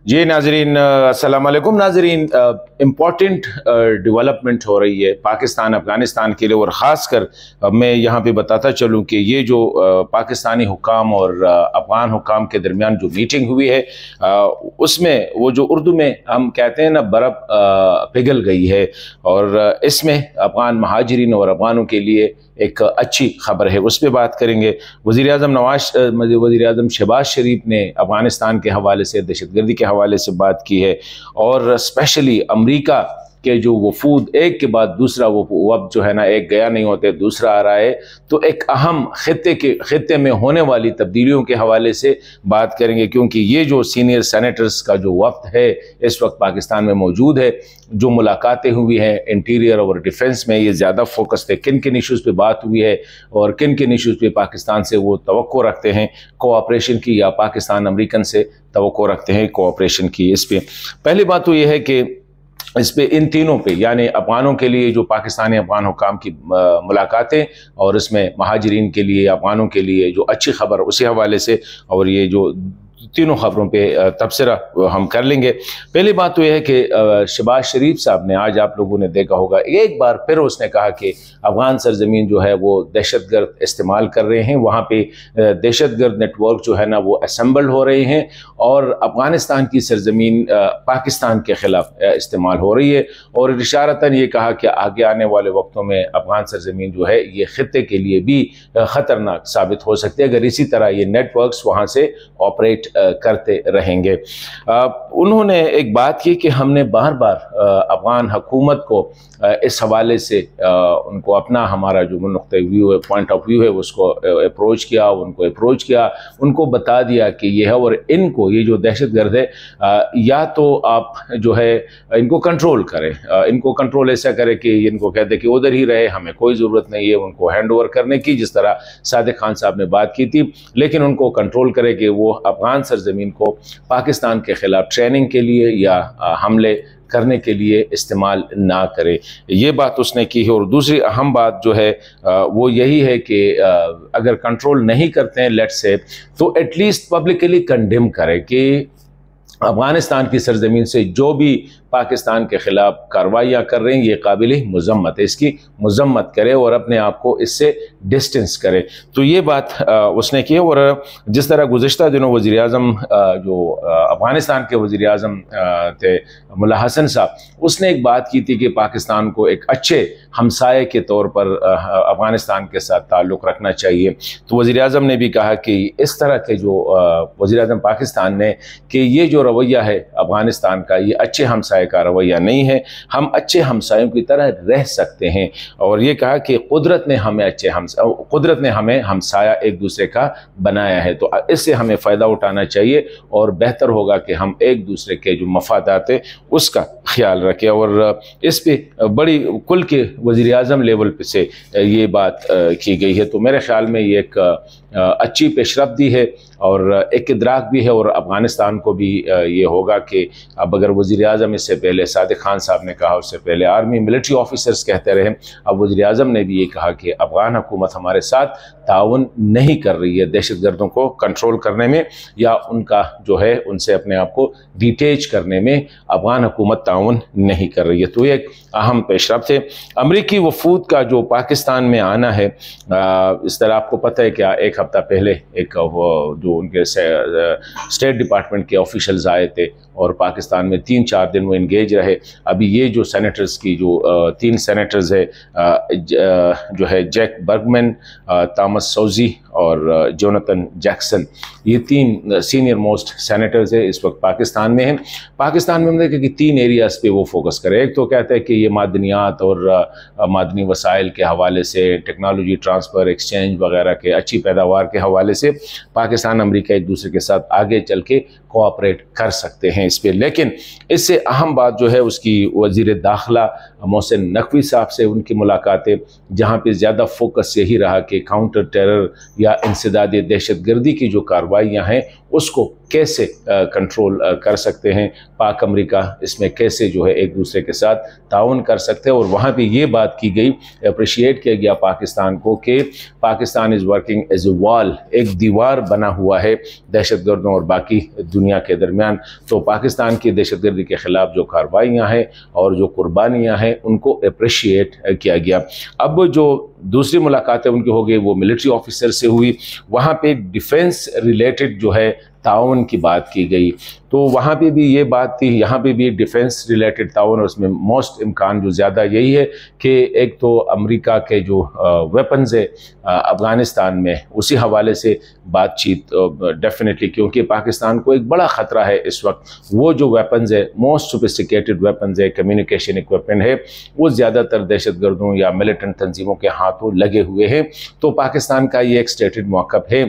जी नाजरीन, अस्सलाम वालेकुम नाजरीन। इम्पॉर्टेंट डेवलपमेंट हो रही है पाकिस्तान अफगानिस्तान के लिए, और ख़ास कर मैं यहाँ पे बताता चलूँ कि ये जो पाकिस्तानी हुक्काम और अफगान हुक्काम के दरमियान जो मीटिंग हुई है उसमें वो जो उर्दू में हम कहते हैं ना, बर्फ़ पिघल गई है। और इसमें अफगान महाजिरीन और अफगानों के लिए एक अच्छी खबर है, उस पर बात करेंगे। वज़ीर आज़म शहबाज शरीफ ने अफ़गानिस्तान के हवाले से, दहशतगर्दी के हवाले से बात की है, और स्पेशली अमरीका के जो वफूद एक के बाद दूसरा वो अब जो है ना, एक गया नहीं होते दूसरा आ रहा है, तो एक अहम खित्ते में होने वाली तब्दीलियों के हवाले से बात करेंगे। क्योंकि ये जो सीनियर सेनेटर्स का जो वक्त है इस वक्त पाकिस्तान में मौजूद है, जो मुलाकातें हुई हैं इंटीरियर और डिफेंस में, ये ज़्यादा फोकस थे किन किन इशूज़ पे बात हुई है और किन किन इशूज़ पे पाकिस्तान से वो तवक्को रखते हैं कोऑपरेशन की, या पाकिस्तान अमरीकन से तवक्को रखते हैं कोऑपरेशन की। इस पर पहली बात तो ये है कि इस पे इन तीनों पे, यानी अफगानों के लिए जो पाकिस्तानी अफगान हुकाम की मुलाकातें, और इसमें महाजिरीन के लिए, अफगानों के लिए जो अच्छी खबर, उसी हवाले से, और ये जो तीनों खबरों पे तबसरा हम कर लेंगे। पहली बात तो यह है कि शहबाज शरीफ साहब ने, आज आप लोगों ने देखा होगा, एक बार फिर उसने कहा कि अफगान सरजमीन जो है वो दहशतगर्द इस्तेमाल कर रहे हैं, वहाँ पे दहशतगर्द नेटवर्क जो है ना वो असम्बल्ड हो रहे हैं, और अफगानिस्तान की सरजमीन पाकिस्तान के खिलाफ इस्तेमाल हो रही है। और इशारतन ये कहा कि आगे आने वाले वक्तों में अफगान सरजमीन जो है ये खित्ते के लिए भी ख़तरनाक साबित हो सकती है अगर इसी तरह ये नेटवर्क्स वहाँ से ऑपरेट करते रहेंगे। उन्होंने एक बात की कि हमने बार बार अफगान हुकूमत को इस हवाले से उनको अपना, हमारा जो नुक्ते व्यू है, पॉइंट ऑफ व्यू है, उसको अप्रोच किया, उनको बता दिया कि ये है, और इनको, ये जो दहशतगर्द है, या तो आप जो है इनको कंट्रोल करें, इनको कंट्रोल ऐसा करें कि इनको कहते कि उधर ही रहे, हमें कोई ज़रूरत नहीं है उनको हैंड ओवर करने की, जिस तरह सादिक खान साहब ने बात की थी, लेकिन उनको कंट्रोल करें कि वो अफगान सरजमीन को पाकिस्तान के खिलाफ ट्रेनिंग के लिए या हमले करने के लिए इस्तेमाल ना करे। ये बात उसने की है। और दूसरी अहम बात जो है वो यही है कि अगर कंट्रोल नहीं करते हैं लेट्स से, तो एटलीस्ट पब्लिकली कंडेम करे कि अफगानिस्तान की सरजमीन से जो भी पाकिस्तान के ख़िलाफ़ कार्रवाइयाँ कर रहे हैं ये काबिल मज़म्मत है, इसकी मज़म्मत करे और अपने आप को इससे डिस्टेंस करे। तो ये बात उसने की। और जिस तरह गुज़िश्ता दिनों वज़ीर आज़म जो अफ़गानिस्तान के वज़ीर आज़म थे मुल्ला हसन साहब, उसने एक बात की थी कि पाकिस्तान को एक अच्छे हमसाये के तौर पर अफ़गानिस्तान के साथ ताल्लुक़ रखना चाहिए। तो वज़ीर आज़म ने भी कहा कि इस तरह के जो वज़ीर आज़म पाकिस्तान ने, कि ये जो रवैया है अफ़गानिस्तान का, ये अच्छे हमसाये का रवैया नहीं है, हम अच्छे हमसायों की तरह रह सकते हैं। और ये कहा कि कुदरत ने हमें हमसाया एक दूसरे का बनाया है, तो इससे हमें फ़ायदा उठाना चाहिए, और बेहतर होगा कि हम एक दूसरे के जो मफादात है उसका ख्याल रखें। और इस पर बड़ी कुल के वज़ीर आज़म लेवल पे से ये बात की गई है। तो मेरे ख्याल में ये एक अच्छी पेशरफ्ती है और एक इदराक भी है, और अफ़गानिस्तान को भी ये होगा कि अब अगर वज़ीर आज़म इससे पहले सादिक खान साहब ने कहा, उससे पहले आर्मी मिलिट्री ऑफिसर्स कहते रहे, अब वज़ीर आज़म ने भी ये कहा कि अफ़गान हुकूमत हमारे साथ ताउन नहीं कर रही है दहशतगर्दों को कंट्रोल करने में, या उनका जो है उनसे अपने आप को डिटेच करने में अफ़गान हुकूमत ताउन नहीं कर रही है। तो ये एक अहम पेशरफ्त है। अमरीकी वफूद का जो पाकिस्तान में आना है, इस तरह आपको पता है क्या, एक हफ़्ता पहले एक जो उनके स्टेट डिपार्टमेंट के ऑफिशियल्स आए थे और पाकिस्तान में 3-4 दिन वो इंगेज रहे। अभी ये जो सेनेटर्स की जो 3 सेनेटर्स है जो है जैक बर्गमैन, थॉमस सौजी और जोनाथन जैक्सन, ये 3 सीनियर मोस्ट सेनेटर्स है इस वक्त पाकिस्तान में हैं। पाकिस्तान में मतलब कि 3 एरियाज़ पे वो फोकस करे। एक तो कहते हैं कि ये मादनियात और मादनी वसाइल के हवाले से, टेक्नोलॉजी ट्रांसफ़र, एक्सचेंज वगैरह के अच्छी पैदावार के हवाले से पाकिस्तान अमेरिका एक दूसरे के साथ आगे चल के कोऑपरेट कर सकते हैं इस पर। लेकिन इससे अहम बात जो है उसकी वज़ीर दाखिला मोहसिन नकवी साहब से उनकी मुलाकातें, जहाँ पे ज़्यादा फोकस यही रहा कि काउंटर टेरर या इंसदाद दहशतगर्दी की जो कार्रवाइयाँ हैं उसको कैसे कंट्रोल कर सकते हैं, पाक अमेरिका इसमें कैसे जो है एक दूसरे के साथ ताउन कर सकते हैं। और वहाँ पे ये बात की गई, अप्रिशिएट किया गया पाकिस्तान को कि Pakistan is working as a wall, एक दीवार बना हुआ है दहशतगर्दों और बाकी दुनिया के दरमियान। तो पाकिस्तान की दहशतगर्दी के ख़िलाफ़ जो कार्रवाइयाँ हैं और जो कुर्बानियाँ हैं उनको अप्रिशिएट किया गया। अब जो दूसरी मुलाकातें उनकी हो गई वो मिलिट्री ऑफिसर से हुई, वहाँ पे डिफेंस रिलेटेड जो है ताउन की बात की गई। तो वहाँ पे भी ये बात थी, यहाँ पे भी डिफेंस रिलेटेड ताउन, और उसमें मोस्ट इम्कान जो ज़्यादा यही है कि एक तो अमेरिका के जो वेपन्स है अफ़गानिस्तान में, उसी हवाले से बातचीत डेफिनेटली, क्योंकि पाकिस्तान को एक बड़ा ख़तरा है इस वक्त। वो जो वेपन्स है, मोस्ट सोफिस्टिकेटेड वेपन्स है, कम्युनिकेशन इक्विपमेंट है, वो ज़्यादातर दहशतगर्दों या मिलिटेंट तंजीमों के हाथों लगे हुए हैं। तो पाकिस्तान का ये एक स्टेटेड मौक़िफ़ है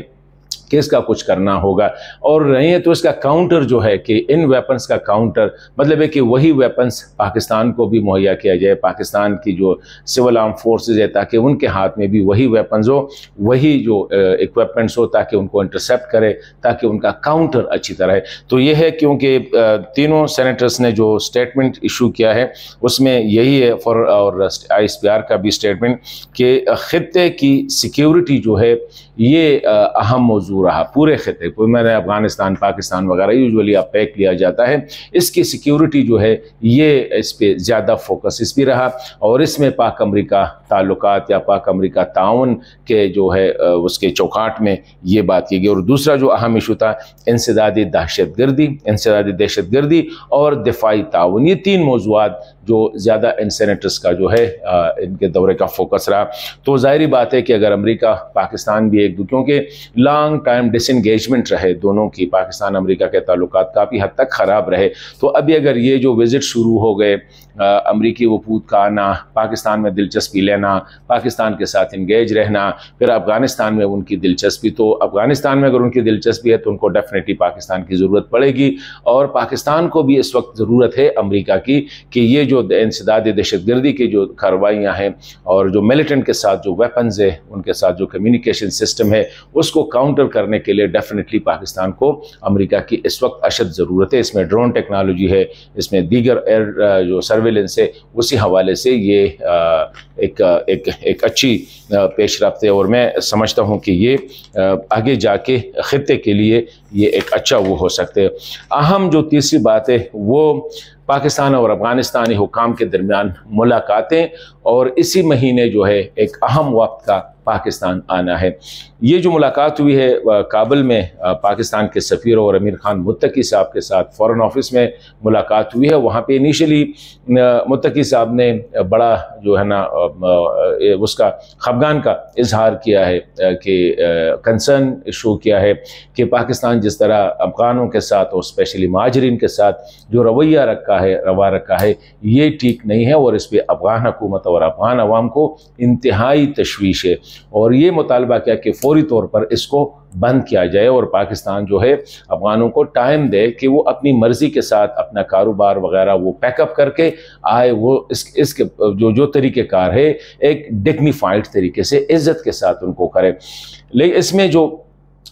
कि इसका कुछ करना होगा, और नहीं है तो इसका काउंटर जो है कि इन वेपन्स का काउंटर मतलब है कि वही वेपन्स पाकिस्तान को भी मुहैया किया जाए, पाकिस्तान की जो सिविल आर्म फोर्सेज है ताकि उनके हाथ में भी वही वेपन्स हो, वही जो इक्विपमेंट्स हो, ताकि उनको इंटरसेप्ट करे, ताकि उनका काउंटर अच्छी तरह है। तो ये है, क्योंकि तीनों सेनेटर्स ने जो स्टेटमेंट इशू किया है उसमें यही है, और ISPR का भी स्टेटमेंट, कि खित्ते की सिक्योरिटी जो है ये अहम मौजू रहा पूरे खिते को। मैंने अफगानिस्तान, पाकिस्तान वगैरह यूजुअली अब पैक लिया जाता है, इसकी सिक्योरिटी जो है ये इस पर ज़्यादा फोकस इस पर रहा, और इसमें पाक अमेरिका ताल्लुकात या पाक अमेरिका ताउन के जो है उसके चौकाट में ये बात की गई। और दूसरा जो अहम इशू था इंसदादी दहशतगर्दी और दिफाई ताउन, ये तीन मौज़ूआत जो ज़्यादा इन सेनेटर्स का जो है इनके दौरे का फोकस रहा। तो ज़ाहिरी बात है कि अगर अमेरिका पाकिस्तान भी एक, क्योंकि लॉन्ग टाइम डिसएंगेजमेंट रहे दोनों की, पाकिस्तान अमेरिका के ताल्लुकात काफ़ी हद तक ख़राब रहे, तो अभी अगर ये जो विज़िट शुरू हो गए, अमरीकी वफूद का आना, पाकिस्तान में दिलचस्पी लेना, पाकिस्तान के साथ इंगेज रहना, फिर अफ़गानिस्तान में उनकी दिलचस्पी, तो अफ़गानिस्तान में अगर उनकी दिलचस्पी है तो उनको डेफिनेटली पाकिस्तान की ज़रूरत पड़ेगी, और पाकिस्तान को भी इस वक्त ज़रूरत है अमरीका की कि ये जो इंसदादी दहशतगर्दी की जो कार्रवाइयाँ हैं और जो मिलिटेंट के साथ जो वेपन्स है, उनके साथ जो कम्युनिकेशन सिस्टम है, उसको काउंटर करने के लिए डेफिनेटली पाकिस्तान को अमरीका की इस वक्त अशद ज़रूरत है। इसमें ड्रोन टेक्नोलॉजी है, इसमें दीगर एयर जो सर्वेलेंस है, उसी हवाले से ये एक अच्छी पेशरफ्त है, और मैं समझता हूँ कि ये आगे जाके खित्ते के लिए ये एक अच्छा वो हो सकते हैं। अहम जो तीसरी बात है वो पाकिस्तान और अफ़गानिस्तानी हुकाम के दरमियान मुलाकातें, और इसी महीने जो है एक अहम वक्त का पाकिस्तान आना है। ये जो मुलाकात हुई है काबुल में, पाकिस्तान के सफ़ीर और अमीर खान मुत्तकी साहब के साथ फ़ॉरेन ऑफिस में मुलाकात हुई है। वहाँ पे इनिशियली मुत्तकी साहब ने बड़ा जो है ना उसका खफगान का इजहार किया है कि कंसर्न शो किया है कि पाकिस्तान जिस तरह अफ़गानों के साथ और स्पेशली महाजरीन के साथ जो रवैया रवा रखा है ये ठीक नहीं है, और इस पर अफ़गान हुकूमत और अफ़गान अवाम को इंतहाई तशवीश है, और ये मुतालबा किया कि फौरी तौर पर इसको बंद किया जाए, और पाकिस्तान जो है अफ़गानों को टाइम दे कि वो अपनी मर्ज़ी के साथ अपना कारोबार वगैरह वो पैकअप करके आए, वो इसके जो तरीक़ेकार है एक डिग्निफाइड तरीके से इज़्ज़त के साथ उनको करे। लेकिन इसमें जो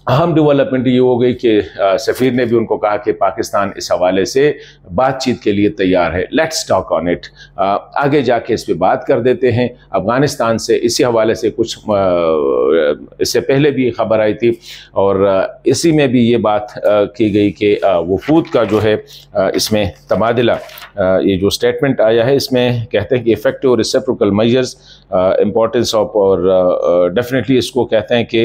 अहम डेवलपमेंट ये हो गई कि सफ़ीर ने भी उनको कहा कि पाकिस्तान इस हवाले से बातचीत के लिए तैयार है, लेट्स टॉक ऑन इट, आगे जाके इस पे बात कर देते हैं। अफ़गानिस्तान से इसी हवाले से कुछ इससे पहले भी खबर आई थी, और इसी में भी ये बात की गई कि वफूद का जो है इसमें तबादला, ये जो स्टेटमेंट आया है इसमें कहते हैं कि effective reciprocal measures, importance of, और डेफिनेटली इसको कहते हैं कि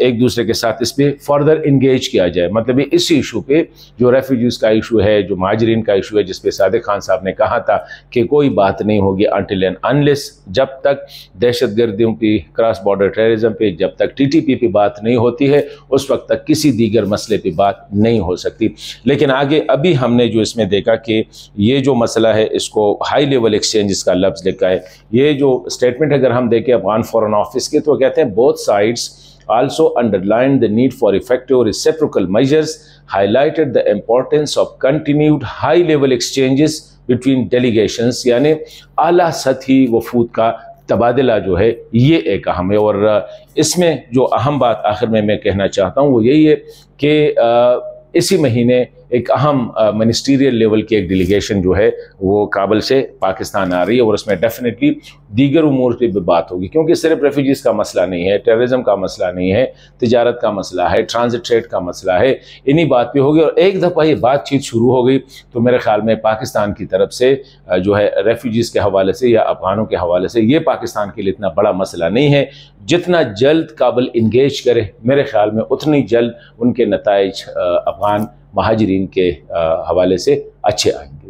एक दूसरे के साथ इस पर फर्दर इंगेज किया जाए। मतलब ये इसी इशू पे जो रेफ्यूजीज़ का इशू है, जो महाजरीन का इशू है, जिस पे सादिक खान साहब ने कहा था कि कोई बात नहीं होगी अनटिल एंड अनलेस, जब तक दहशतगर्दियों पे, क्रॉस बॉर्डर टेररिज्म पे, जब तक TTP पे बात नहीं होती है उस वक्त तक किसी दीगर मसले पे बात नहीं हो सकती। लेकिन आगे अभी हमने जो इसमें देखा कि ये जो मसला है इसको हाई लेवल एक्सचेंज का लफ्ज़ लिखा है। ये जो स्टेटमेंट अगर हम देखें अफगान फॉरेन ऑफिस के, तो कहते हैं both sides also underlined the need for effective reciprocal measures, highlighted the importance of continued high-level exchanges between delegations, यानी आला सतही वफूद का तबादला जो है ये एक अहम है। और इसमें जो अहम बात आखिर में मैं कहना चाहता हूँ वो यही है कि इसी महीने एक अहम मिनिस्टीरियल लेवल की एक डेलीगेशन जो है वो काबुल से पाकिस्तान आ रही है, और उसमें डेफिनेटली दीगर उमूर पर भी बात होगी, क्योंकि सिर्फ रेफ्यूजीज़ का मसला नहीं है, टेररिज्म का मसला नहीं है, तिजारत का मसला है, ट्रांजिट ट्रेड का मसला है, इन्हीं बात पे होगी। और एक दफ़ा ये बातचीत शुरू हो गई तो मेरे ख्याल में पाकिस्तान की तरफ से जो है रेफ्यूजीज़ के हवाले से या अफगानों के हवाले से ये पाकिस्तान के लिए इतना बड़ा मसला नहीं है। जितना जल्द काबुल इंगेज करे मेरे ख्याल में उतनी जल्द उनके नताइज अफगान महाजरीन के हवाले से अच्छे आएंगे।